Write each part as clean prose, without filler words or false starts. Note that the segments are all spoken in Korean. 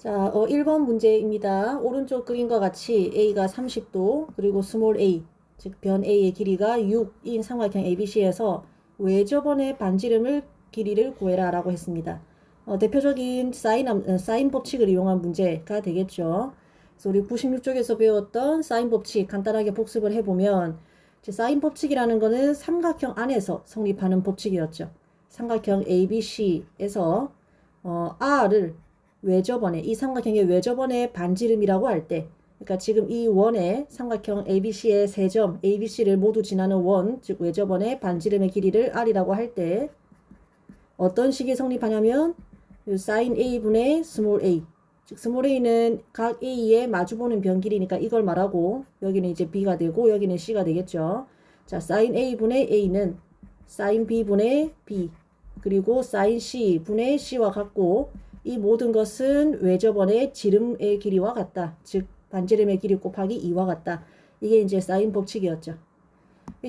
자, 1번 문제입니다. 오른쪽 그림과 같이 A가 30도, 그리고 스몰 a, 즉 변 A의 길이가 6인 삼각형 ABC에서 외접원의 반지름을 길이를 구해라 라고 했습니다. 대표적인 사인 법칙을 이용한 문제가 되겠죠. 그래서 우리 96쪽에서 배웠던 사인 법칙 간단하게 복습을 해보면 사인 법칙이라는 거는 삼각형 안에서 성립하는 법칙이었죠. 삼각형 ABC에서 R을 외접원의 이 삼각형의 외접원의 반지름이라고 할 때, 그러니까 지금 이 원의 삼각형 ABC의 세 점 ABC를 모두 지나는 원, 즉 외접원의 반지름의 길이를 R이라고 할 때 어떤 식이 성립하냐면 사인 A분의 스몰 a, 즉 스몰 a는 각 A의 마주보는 변 길이니까 이걸 말하고 여기는 이제 B가 되고 여기는 C가 되겠죠. 자, 사인 A분의 A는 사인 B분의 B 그리고 사인 C분의 C와 같고 이 모든 것은 외접원의 지름의 길이와 같다. 즉 반지름의 길이 곱하기 2와 같다. 이게 이제 사인 법칙이었죠.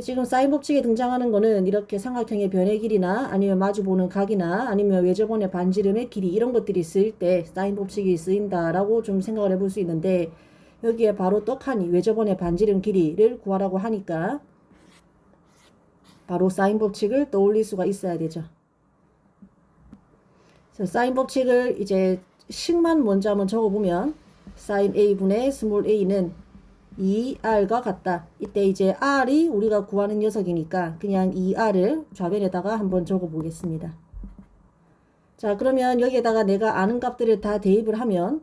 지금 사인 법칙에 등장하는 거는 이렇게 삼각형의 변의 길이나 아니면 마주보는 각이나 아니면 외접원의 반지름의 길이 이런 것들이 쓰일 때 사인 법칙이 쓰인다라고 좀 생각을 해볼 수 있는데 여기에 바로 떡하니 외접원의 반지름 길이를 구하라고 하니까 바로 사인 법칙을 떠올릴 수가 있어야 되죠. 사인 법칙을 이제 식만 먼저 한번 적어보면 사인 A분의 스몰 a는 2R과 같다. 이때 이제 R이 우리가 구하는 녀석이니까 그냥 2R을 좌변에다가 한번 적어보겠습니다. 자, 그러면 여기에다가 내가 아는 값들을 다 대입을 하면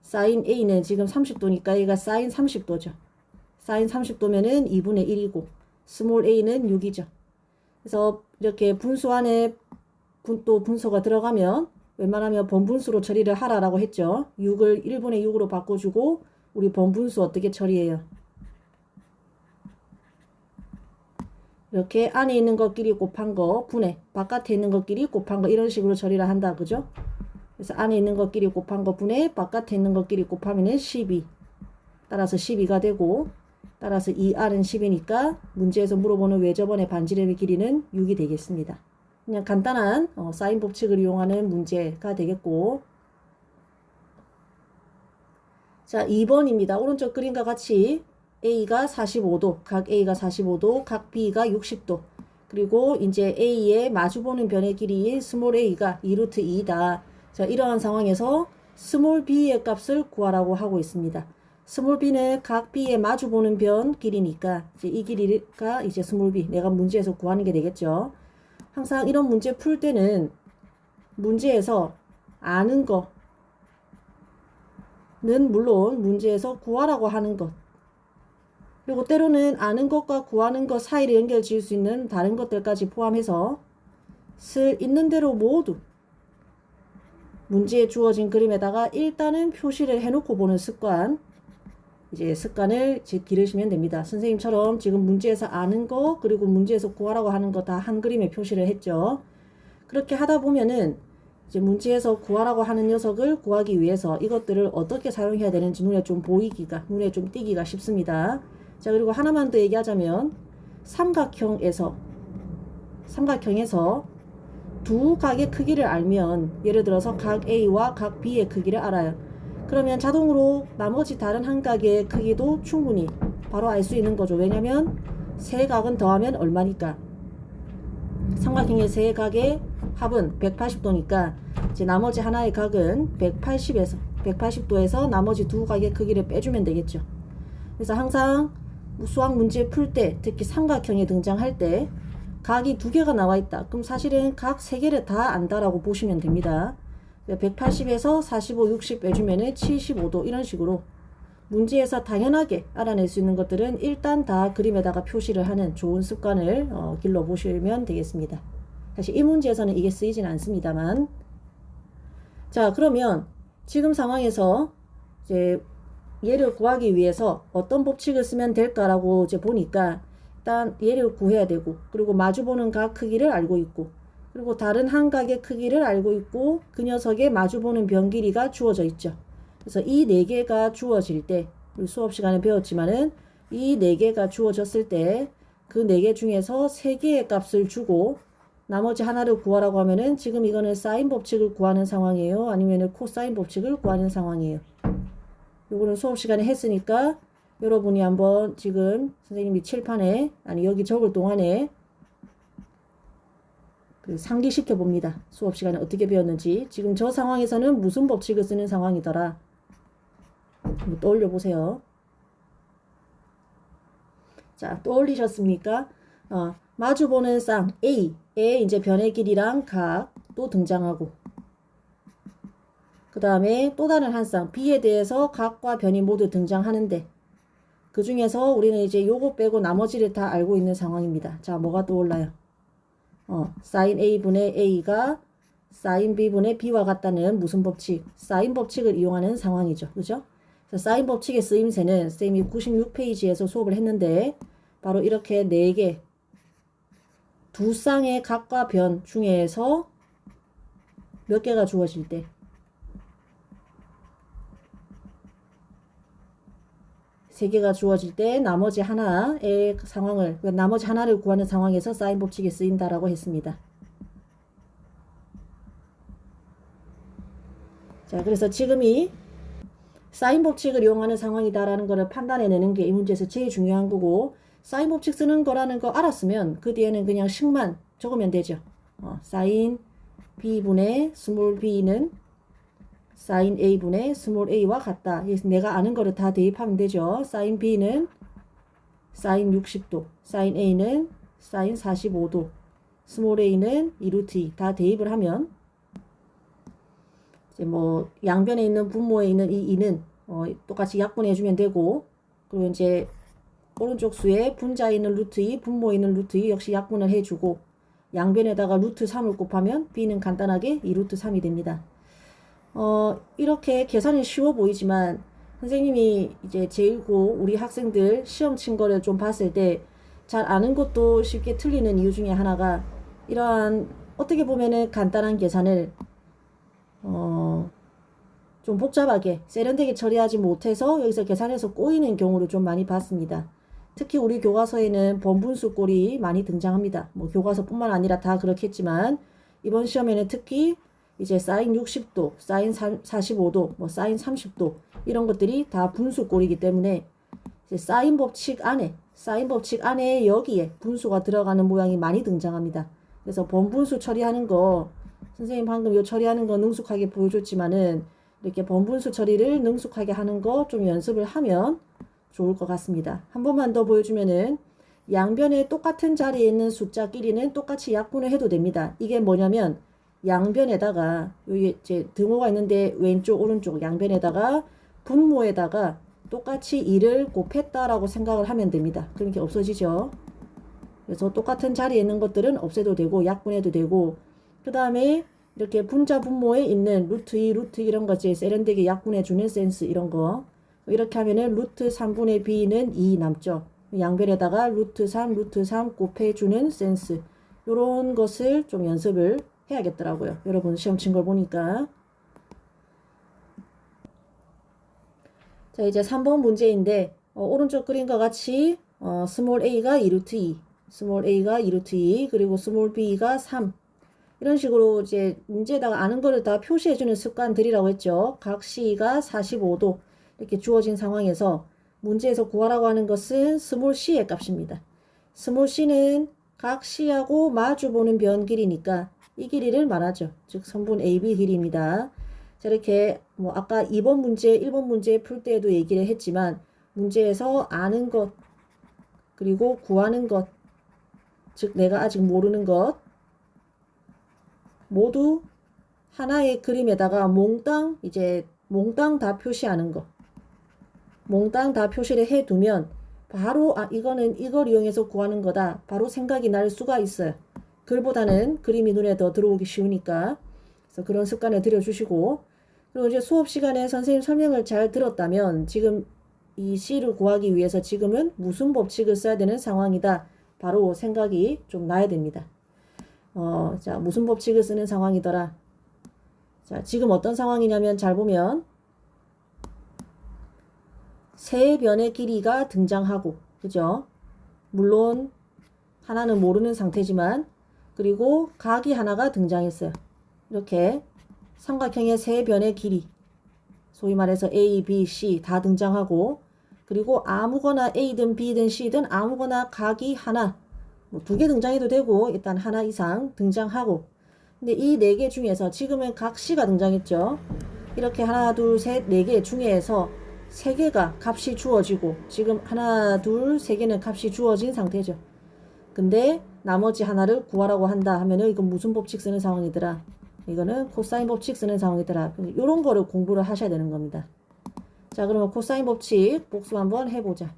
사인 A는 지금 30도니까 얘가 사인 30도죠. 사인 30도면은 2분의 1이고 스몰 a는 6이죠. 그래서 이렇게 분수 안에 또 분소가 들어가면 웬만하면 번분수로 처리를 하라라고 했죠. 6을 1분의 6으로 바꿔주고 우리 번분수 어떻게 처리해요? 이렇게 안에 있는 것끼리 곱한 거 분해, 바깥에 있는 것끼리 곱한 거 이런 식으로 처리를 한다. 그죠? 그래서 안에 있는 것끼리 곱한 거 분해, 바깥에 있는 것끼리 곱하면 12. 따라서 12가 되고 따라서 2R은 10이니까 문제에서 물어보는 외접원의 반지름의 길이는 6이 되겠습니다. 그냥 간단한 사인 법칙을 이용하는 문제가 되겠고, 자 2번입니다. 오른쪽 그림과 같이 A가 45도, 각 A가 45도, 각 B가 60도, 그리고 이제 A의 마주보는 변의 길이인 스몰 a가 2루트 2다. 자, 이러한 상황에서 스몰 b의 값을 구하라고 하고 있습니다. 스몰 b는 각 B의 마주보는 변 길이니까 이제 이 길이가 이제 스몰 b, 내가 문제에서 구하는 게 되겠죠. 항상 이런 문제 풀 때는 문제에서 아는 거는 물론 문제에서 구하라고 하는 것, 그리고 때로는 아는 것과 구하는 것 사이를 연결 지을 수 있는 다른 것들까지 포함해서 있는 대로 모두 문제에 주어진 그림에다가 일단은 표시를 해놓고 보는 습관, 이제 습관을 기르시면 됩니다. 선생님처럼 지금 문제에서 아는 거 그리고 문제에서 구하라고 하는 거 다 한 그림에 표시를 했죠. 그렇게 하다 보면은 이제 문제에서 구하라고 하는 녀석을 구하기 위해서 이것들을 어떻게 사용해야 되는지 눈에 좀 띄기가 쉽습니다. 자, 그리고 하나만 더 얘기하자면 삼각형에서 두 각의 크기를 알면, 예를 들어서 각 A와 각 B의 크기를 알아요. 그러면 자동으로 나머지 다른 한 각의 크기도 충분히 바로 알 수 있는 거죠. 왜냐면 세 각은 더하면 얼마니까? 삼각형의 세 각의 합은 180도니까 이제 나머지 하나의 각은 180도에서 나머지 두 각의 크기를 빼주면 되겠죠. 그래서 항상 수학 문제 풀 때, 특히 삼각형에 등장할 때 각이 두 개가 나와 있다. 그럼 사실은 각 세 개를 다 안다라고 보시면 됩니다. 180에서 45, 60 빼주면은 75도 이런 식으로 문제에서 당연하게 알아낼 수 있는 것들은 일단 다 그림에다가 표시를 하는 좋은 습관을 길러 보시면 되겠습니다. 사실 이 문제에서는 이게 쓰이진 않습니다만, 자, 그러면 지금 상황에서 이제 얘를 구하기 위해서 어떤 법칙을 쓰면 될까라고 이제 보니까 일단 얘를 구해야 되고, 그리고 마주보는 각 크기를 알고 있고, 그리고 다른 한 각의 크기를 알고 있고, 그 녀석의 마주보는 변 길이가 주어져 있죠. 그래서 이 네 개가 주어질 때, 우리 수업 시간에 배웠지만은 이 네 개가 주어졌을 때 그 네 개 중에서 세 개의 값을 주고 나머지 하나를 구하라고 하면은 지금 이거는 사인 법칙을 구하는 상황이에요? 아니면은 코사인 법칙을 구하는 상황이에요? 요거는 수업 시간에 했으니까 여러분이 한번 지금 선생님이 칠판에 아니 여기 적을 동안에 그 상기시켜 봅니다. 수업 시간에 어떻게 배웠는지. 지금 저 상황에서는 무슨 법칙을 쓰는 상황이더라. 한번 떠올려 보세요. 자, 떠올리셨습니까? 마주보는 쌍 A에 이제 변의 길이랑 각도 등장하고, 그 다음에 또 다른 한 쌍 B에 대해서 각과 변이 모두 등장하는데, 그 중에서 우리는 이제 요거 빼고 나머지를 다 알고 있는 상황입니다. 자, 뭐가 떠올라요? 사인 A분의 A가 사인 B분의 B와 같다는 무슨 법칙? 사인 법칙을 이용하는 상황이죠. 그죠? 그래서 사인 법칙의 쓰임새는 쌤이 96페이지에서 수업을 했는데, 바로 이렇게 4개, 두 쌍의 각과 변 중에서 몇 개가 주어질 때, 세 개가 주어질 때 나머지 하나의 상황을, 나머지 하나를 구하는 상황에서 사인 법칙이 쓰인다라고 했습니다. 자, 그래서 지금이 사인 법칙을 이용하는 상황이다라는 것을 판단해내는 게 이 문제에서 제일 중요한 거고, 사인 법칙 쓰는 거라는 거 알았으면 그 뒤에는 그냥 식만 적으면 되죠. 사인 B분의 스몰 b는 사인 A분의 스몰 a와 같다. 내가 아는 거를 다 대입하면 되죠. 사인 B는 사인 60도, 사인 A는 사인 45도, 스몰 a는 2루트 2. 다 대입을 하면 이제 뭐 양변에 있는 분모에 있는 이 2는 똑같이 약분해 주면 되고, 그리고 이제 오른쪽 수에 분자에 있는 루트 2, 분모에 있는 루트 2 역시 약분을 해주고, 양변에다가 루트 3을 곱하면 B는 간단하게 2루트 3이 됩니다. 이렇게 계산이 쉬워 보이지만 선생님이 이제 제1고 우리 학생들 시험 친 거를 좀 봤을 때 잘 아는 것도 쉽게 틀리는 이유 중에 하나가 이러한 어떻게 보면은 간단한 계산을 좀 복잡하게 세련되게 처리하지 못해서 여기서 계산해서 꼬이는 경우를 좀 많이 봤습니다. 특히 우리 교과서에는 번분수 꼴이 많이 등장합니다. 뭐 교과서뿐만 아니라 다 그렇겠지만 이번 시험에는 특히 이제 사인 60도, 사인 45도, 뭐 사인 30도 이런 것들이 다 분수 꼴이기 때문에 이제 사인 법칙 안에 여기에 분수가 들어가는 모양이 많이 등장합니다. 그래서 번분수 처리하는 거 선생님 방금 요 처리하는 거 능숙하게 보여줬지만은 이렇게 번분수 처리를 능숙하게 하는 거 좀 연습을 하면 좋을 것 같습니다. 한 번만 더 보여주면은 양변에 똑같은 자리에 있는 숫자끼리는 똑같이 약분을 해도 됩니다. 이게 뭐냐면 양변에다가 여기 이제 등호가 있는데 왼쪽 오른쪽 양변에다가 분모에다가 똑같이 2를 곱했다라고 생각을 하면 됩니다. 그럼 이렇게 없어지죠. 그래서 똑같은 자리에 있는 것들은 없애도 되고 약분해도 되고, 그 다음에 이렇게 분자 분모에 있는 루트 2, 루트 이런 거지 세련되게 약분해주는 센스 이런 거 이렇게 하면은 루트 3분의 b는 2 남죠. 양변에다가 루트 3, 루트 3 곱해주는 센스 요런 것을 좀 연습을 해야겠더라고요. 여러분 시험 친 걸 보니까. 자, 이제 3번 문제인데 오른쪽 그림과 같이 스몰 a가 2루트 2, 스몰 a가 2루트 2, 그리고 스몰 b가 3 이런 식으로 이제 문제에다가 아는 거를 다 표시해주는 습관들이라고 했죠. 각 C가 45도 이렇게 주어진 상황에서 문제에서 구하라고 하는 것은 스몰 C의 값입니다. 스몰 C는 각 C하고 마주보는 변 길이니까 이 길이를 말하죠. 즉 선분 AB 길이입니다. 자, 이렇게 뭐 아까 2번 문제, 1번 문제 풀 때에도 얘기를 했지만 문제에서 아는 것 그리고 구하는 것, 즉 내가 아직 모르는 것 모두 하나의 그림에다가 몽땅 다 표시하는 거. 몽땅 다 표시를 해두면 바로 이거는 이걸 이용해서 구하는 거다. 바로 생각이 날 수가 있어요. 글보다는 그림이 눈에 더 들어오기 쉬우니까. 그래서 그런 습관을 들여주시고, 그리고 이제 수업 시간에 선생님 설명을 잘 들었다면 지금 이 C를 구하기 위해서 지금은 무슨 법칙을 써야 되는 상황이다. 바로 생각이 좀 나야 됩니다. 자, 무슨 법칙을 쓰는 상황이더라. 자, 지금 어떤 상황이냐면 잘 보면 세 변의 길이가 등장하고, 그죠? 물론 하나는 모르는 상태지만 그리고 각이 하나가 등장했어요. 이렇게 삼각형의 세 변의 길이, 소위 말해서 A, B, C 다 등장하고, 그리고 아무거나 A든 B든 C든 아무거나 각이 하나, 뭐 2개 등장해도 되고 일단 하나 이상 등장하고, 근데 이 4개 중에서 지금은 각 C가 등장했죠. 이렇게 하나, 둘, 셋, 4개 중에서 3개가 값이 주어지고, 지금 하나, 둘, 3개는 값이 주어진 상태죠. 근데 나머지 하나를 구하라고 한다 하면은 이건 무슨 법칙 쓰는 상황이더라? 이거는 코사인 법칙 쓰는 상황이더라. 이런 거를 공부를 하셔야 되는 겁니다. 자, 그러면 코사인 법칙 복습 한번 해보자.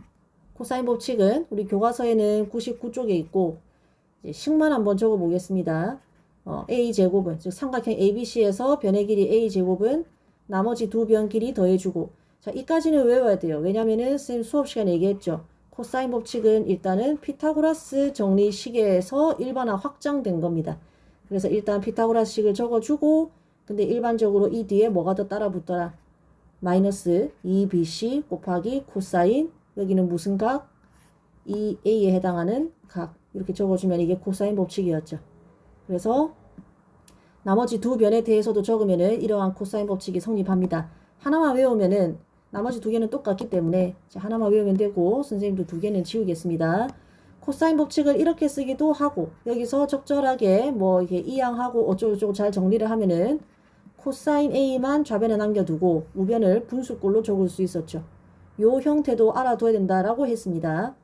코사인 법칙은 우리 교과서에는 99쪽에 있고, 이제 식만 한번 적어 보겠습니다. A제곱은, 즉 삼각형 ABC에서 변의 길이 A제곱은 나머지 두 변 길이 더해주고, 자, 이까지는 외워야 돼요. 왜냐면은 쌤 수업 시간에 얘기했죠. 코사인 법칙은 일단은 피타고라스 정리식에서 일반화 확장된 겁니다. 그래서 일단 피타고라스식을 적어주고, 근데 일반적으로 이 뒤에 뭐가 더 따라 붙더라? 마이너스 2bc 곱하기 코사인, 여기는 무슨 각? 이 a에 해당하는 각. 이렇게 적어주면 이게 코사인 법칙이었죠. 그래서 나머지 두 변에 대해서도 적으면은 이러한 코사인 법칙이 성립합니다. 하나만 외우면은 나머지 2개는 똑같기 때문에 하나만 외우면 되고, 선생님도 2개는 지우겠습니다. 코사인 법칙을 이렇게 쓰기도 하고, 여기서 적절하게 뭐 이렇게 이항하고 어쩌고저쩌고 잘 정리를 하면은 코사인 A만 좌변에 남겨두고 우변을 분수꼴로 적을 수 있었죠. 요 형태도 알아둬야 된다라고 했습니다.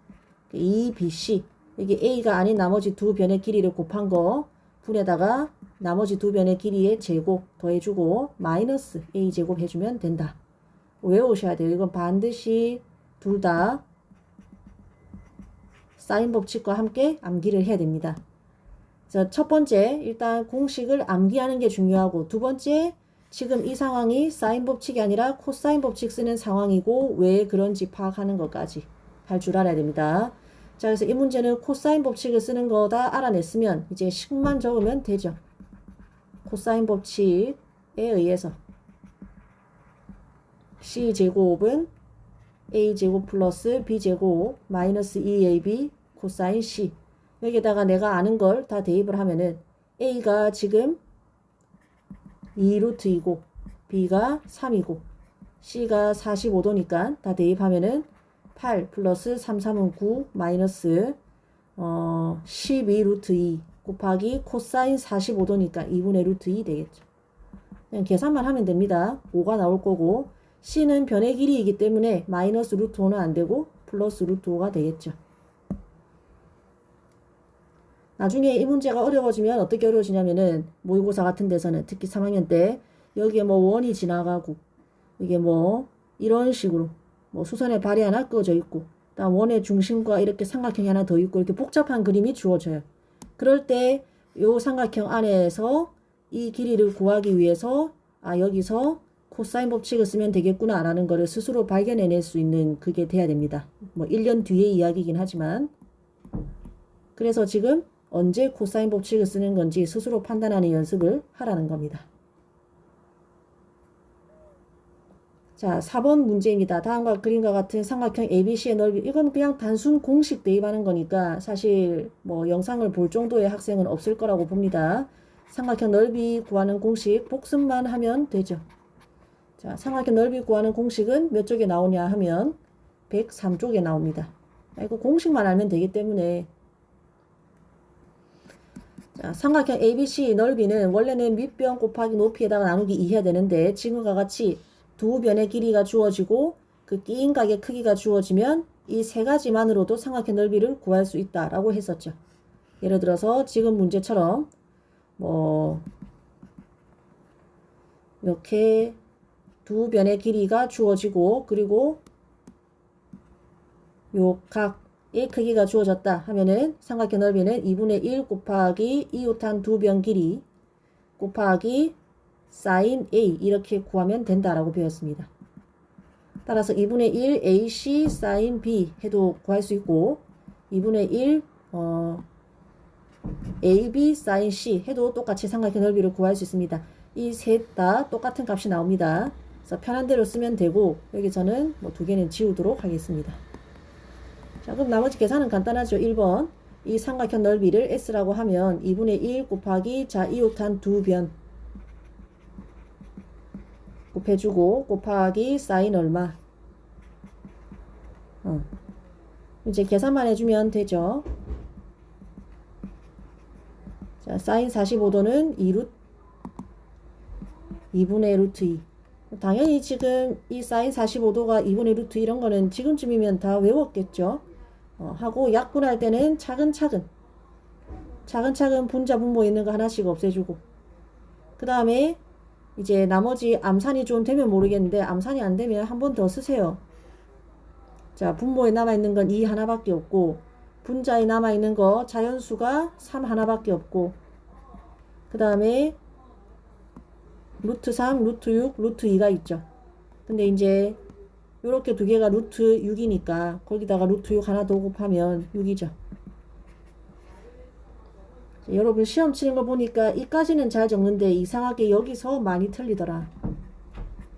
2BC, 여기 A가 아닌 나머지 두 변의 길이를 곱한 거 분에다가 나머지 두 변의 길이의 제곱 더해주고 마이너스 A제곱 해주면 된다. 외우셔야 돼요. 이건 반드시 둘 다 사인 법칙과 함께 암기를 해야 됩니다. 자, 첫 번째, 일단 공식을 암기하는 게 중요하고, 두 번째, 지금 이 상황이 사인 법칙이 아니라 코사인 법칙 쓰는 상황이고 왜 그런지 파악하는 것까지 할 줄 알아야 됩니다. 자, 그래서 이 문제는 코사인 법칙을 쓰는 거 다 알아냈으면 이제 식만 적으면 되죠. 코사인 법칙에 의해서 C제곱은 A제곱 플러스 B제곱 마이너스 2AB 코사인 C, 여기에다가 내가 아는 걸 다 대입을 하면은 A가 지금 2루트이고 B가 3이고 C가 45도니까 다 대입하면은 8 플러스 3, 3은 9 마이너스 12루트 2 곱하기 코사인 45도니까 2분의 루트 2 되겠죠. 그냥 계산만 하면 됩니다. 5가 나올 거고, C는 변의 길이이기 때문에 마이너스 루트 5는 안 되고 플러스 루트 5가 되겠죠. 나중에 이 문제가 어려워지면 어떻게 어려워지냐면은 모의고사 같은 데서는 특히 3학년 때 여기에 뭐 원이 지나가고 이게 뭐 이런 식으로 뭐 수선의 발이 하나 끄어져 있고 그다음 원의 중심과 이렇게 삼각형이 하나 더 있고 이렇게 복잡한 그림이 주어져요. 그럴 때 요 삼각형 안에서 이 길이를 구하기 위해서 여기서 코사인 법칙을 쓰면 되겠구나 라는 거를 스스로 발견해낼 수 있는 그게 돼야 됩니다. 뭐 1년 뒤의 이야기이긴 하지만, 그래서 지금 언제 코사인 법칙을 쓰는 건지 스스로 판단하는 연습을 하라는 겁니다. 자, 4번 문제입니다. 다음과 그림과 같은 삼각형 ABC의 넓이, 이건 그냥 단순 공식 대입하는 거니까 사실 뭐 영상을 볼 정도의 학생은 없을 거라고 봅니다. 삼각형 넓이 구하는 공식 복습만 하면 되죠. 자, 삼각형 넓이 구하는 공식은 몇 쪽에 나오냐 하면 103쪽에 나옵니다. 이거 공식만 알면 되기 때문에, 자, 삼각형 ABC 넓이는 원래는 밑변 곱하기 높이에다가 나누기 2 해야 되는데 지금과 같이 두 변의 길이가 주어지고 그 끼인 각의 크기가 주어지면 이 세 가지만으로도 삼각형 넓이를 구할 수 있다라고 했었죠. 예를 들어서 지금 문제처럼 뭐 이렇게 두 변의 길이가 주어지고 그리고 요 각의 크기가 주어졌다 하면은 삼각형 넓이는 2분의 1 곱하기 이웃한 두 변 길이 곱하기 사인 A 이렇게 구하면 된다라고 배웠습니다. 따라서 2분의 1 AC 사인 B 해도 구할 수 있고 2분의 1 AB 사인 C 해도 똑같이 삼각형 넓이를 구할 수 있습니다. 이 셋 다 똑같은 값이 나옵니다. 그래서 편한 대로 쓰면 되고 여기서는 뭐 2개는 지우도록 하겠습니다. 자, 그럼 나머지 계산은 간단하죠. 1번 이 삼각형 넓이를 S라고 하면 2분의 1 곱하기 자 이웃한 두 변 곱해주고 곱하기 사인 얼마. 이제 계산만 해주면 되죠. 자, 사인 45도는 2분의 루트 2. 당연히 지금 이 사인 45도가 2분의 루트 이런 거는 지금쯤이면 다 외웠겠죠. 하고 약분할 때는 차근차근 분자 분모 있는 거 하나씩 없애주고, 그 다음에 이제 나머지 암산이 좀 되면 모르겠는데 암산이 안 되면 한 번 더 쓰세요. 자, 분모에 남아있는 건 2 하나밖에 없고 분자에 남아있는 거 자연수가 3 하나밖에 없고, 그 다음에 루트 3, 루트 6, 루트 2가 있죠. 근데 이제 요렇게 두 개가 루트 6이니까 거기다가 루트 6 하나 더 곱하면 6이죠. 여러분 시험 치는 거 보니까 이까지는 잘 적는데 이상하게 여기서 많이 틀리더라.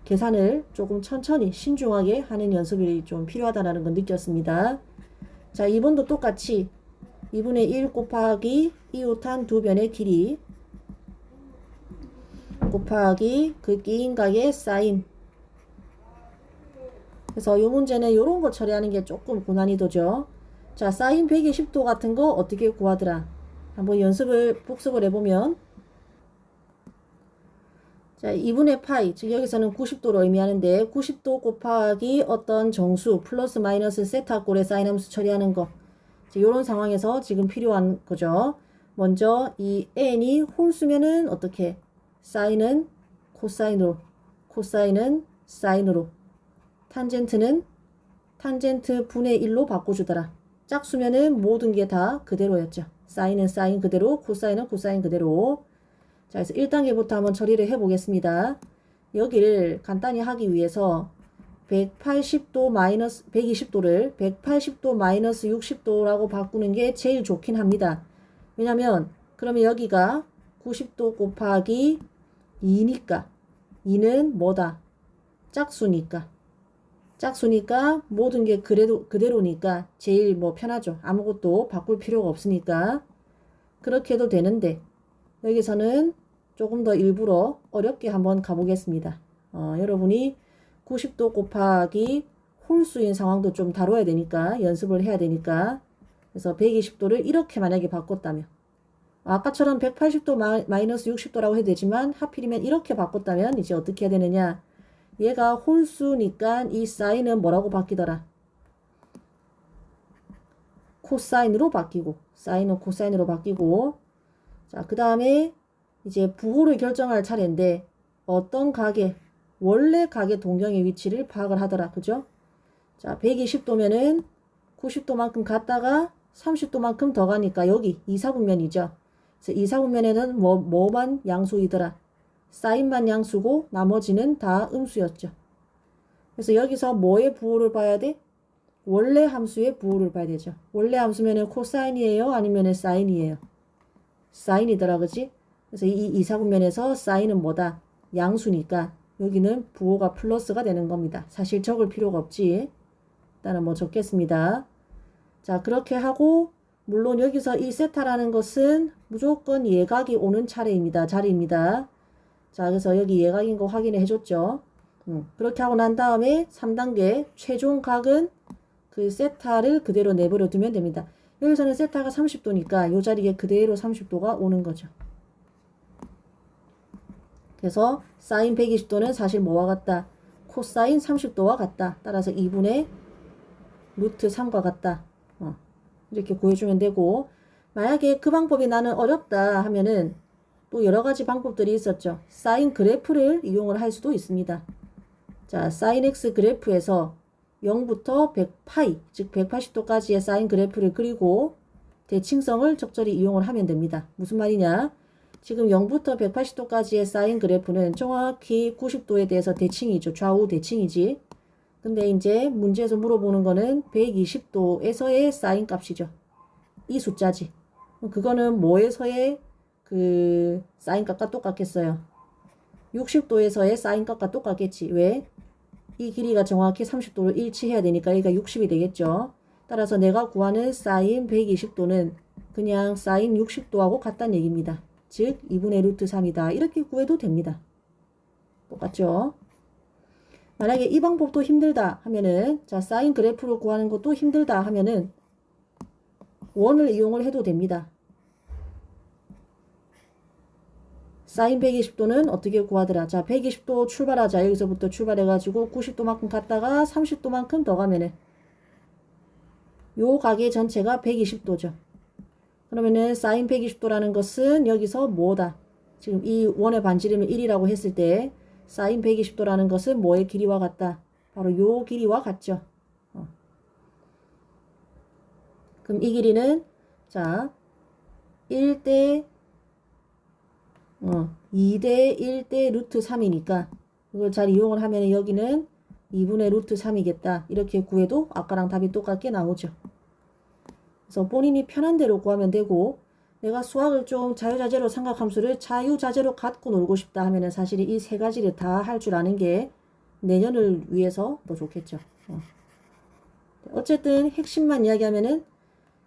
계산을 조금 천천히 신중하게 하는 연습이 좀 필요하다는 걸 느꼈습니다. 자, 2번도 똑같이 2분의 1 곱하기 이웃한 두 변의 길이 곱하기 그 끼인 각의 사인. 그래서 이 문제는 이런 거 처리하는 게 조금 고난이도죠. 자, 사인 120도 같은 거 어떻게 구하더라? 한번 복습을 해보면, 자, 2분의 파이, 즉 여기서는 90도로 의미하는데 90도 곱하기 어떤 정수 플러스 마이너스 세타꼴의 사인 함수 처리하는 거. 이런 상황에서 지금 필요한 거죠. 먼저 이 n이 홀수면은 어떻게? 사인은 코사인으로, 코사인은 사인으로, 탄젠트는 탄젠트 분의 1로 바꿔주더라. 짝수면은 모든 게 다 그대로였죠. 사인은 사인 그대로, 코사인은 코사인 그대로. 자, 그래서 1단계부터 한번 처리를 해보겠습니다. 여기를 간단히 하기 위해서 180도 마이너스 120도를 180도 마이너스 60도라고 바꾸는 게 제일 좋긴 합니다. 왜냐면 그러면 여기가 90도 곱하기 2니까 2는 뭐다? 짝수니까 모든 게 그대로니까 제일 뭐 편하죠. 아무것도 바꿀 필요가 없으니까 그렇게 해도 되는데 여기서는 조금 더 일부러 어렵게 한번 가보겠습니다. 여러분이 90도 곱하기 홀수인 상황도 좀 다뤄야 되니까 연습을 해야 되니까, 그래서 120도를 이렇게 만약에 바꿨다면, 아까처럼 180도 마이너스 60도라고 해도 되지만 하필이면 이렇게 바꿨다면 이제 어떻게 해야 되느냐, 얘가 홀수니까 이 사인은 뭐라고 바뀌더라? 코사인으로 바뀌고, 사인은 코사인으로 바뀌고. 자, 그 다음에 이제 부호를 결정할 차례인데 어떤 각의 원래 각의 동경의 위치를 파악을 하더라. 그죠? 자, 120도면은 90도만큼 갔다가 30도만큼 더 가니까 여기 2사분면이죠. 그래서 2사분면에는 뭐만 양수이더라? 사인만 양수고 나머지는 다 음수였죠. 그래서 여기서 뭐의 부호를 봐야 돼? 원래 함수의 부호를 봐야 되죠. 원래 함수면은 코사인이에요? 아니면 사인이에요? 사인이더라. 그지? 그래서 이 이사분면에서 사인은 뭐다? 양수니까 여기는 부호가 플러스가 되는 겁니다. 사실 적을 필요가 없지. 일단은 뭐 적겠습니다. 자, 그렇게 하고 물론 여기서 이 세타라는 것은 무조건 예각이 오는 차례입니다. 자리입니다. 자, 그래서 여기 예각인 거 확인해 해줬죠. 그렇게 하고 난 다음에 3단계 최종 각은 그 세타를 그대로 내버려 두면 됩니다. 여기서는 세타가 30도니까 이 자리에 그대로 30도가 오는 거죠. 그래서 사인 120도는 사실 뭐와 같다? 코사인 30도와 같다. 따라서 2분의 루트 3과 같다. 이렇게 구해주면 되고, 만약에 그 방법이 나는 어렵다 하면은 또 여러 가지 방법들이 있었죠. 사인 그래프를 이용을 할 수도 있습니다. 자, 사인 x 그래프에서 0부터 100파이, 즉 180도까지의 사인 그래프를 그리고 대칭성을 적절히 이용을 하면 됩니다. 무슨 말이냐? 지금 0부터 180도까지의 사인 그래프는 정확히 90도에 대해서 대칭이죠. 좌우 대칭이지. 근데 이제 문제에서 물어보는 거는 120도에서의 사인 값이죠. 이 숫자지. 그거는 뭐에서의 그 사인 값과 똑같겠어요? 60도에서의 사인 값과 똑같겠지. 왜? 이 길이가 정확히 30도로 일치해야 되니까 여기가 60이 되겠죠. 따라서 내가 구하는 사인 120도는 그냥 사인 60도하고 같다는 얘기입니다. 즉 2분의 루트 3이다. 이렇게 구해도 됩니다. 똑같죠? 만약에 이 방법도 힘들다 하면은 자 사인 그래프를 구하는 것도 힘들다 하면은 원을 이용을 해도 됩니다. 사인 120도는 어떻게 구하더라? 자 120도 출발하자. 여기서부터 출발해가지고 90도만큼 갔다가 30도만큼 더 가면은 요 가게 전체가 120도죠. 그러면은 사인 120도라는 것은 여기서 뭐다? 지금 이 원의 반지름을 1이라고 했을 때 사인 120도라는 것은 뭐의 길이와 같다? 바로 요 길이와 같죠. 그럼 이 길이는 자 1대 2대 1대 루트 3이니까 이걸 잘 이용을 하면 여기는 2분의 루트 3이겠다. 이렇게 구해도 아까랑 답이 똑같게 나오죠. 그래서 본인이 편한 대로 구하면 되고 내가 수학을 좀 자유자재로 삼각함수를 자유자재로 갖고 놀고 싶다 하면은 사실 이 세 가지를 다 할 줄 아는 게 내년을 위해서 더 좋겠죠. 어쨌든 핵심만 이야기하면은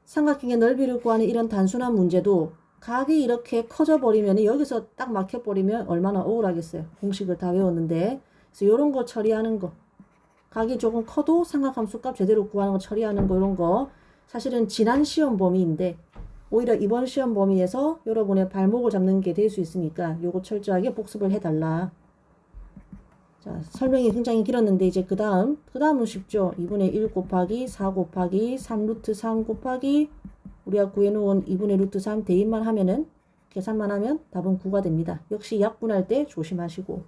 삼각형의 넓이를 구하는 이런 단순한 문제도 각이 이렇게 커져 버리면 여기서 딱 막혀 버리면 얼마나 억울하겠어요. 공식을 다 외웠는데. 그래서 이런 거 처리하는 거. 각이 조금 커도 삼각함수 값 제대로 구하는 거 처리하는 거 이런 거 사실은 지난 시험 범위인데 오히려 이번 시험 범위에서 여러분의 발목을 잡는 게 될 수 있으니까 요거 철저하게 복습을 해달라. 자, 설명이 굉장히 길었는데 이제 그 다음은 쉽죠. 2분의 1 곱하기 4 곱하기 3 루트 3 곱하기 우리가 구해놓은 2분의 루트 3 대입만 하면은 계산만 하면 답은 9가 됩니다. 역시 약분할 때 조심하시고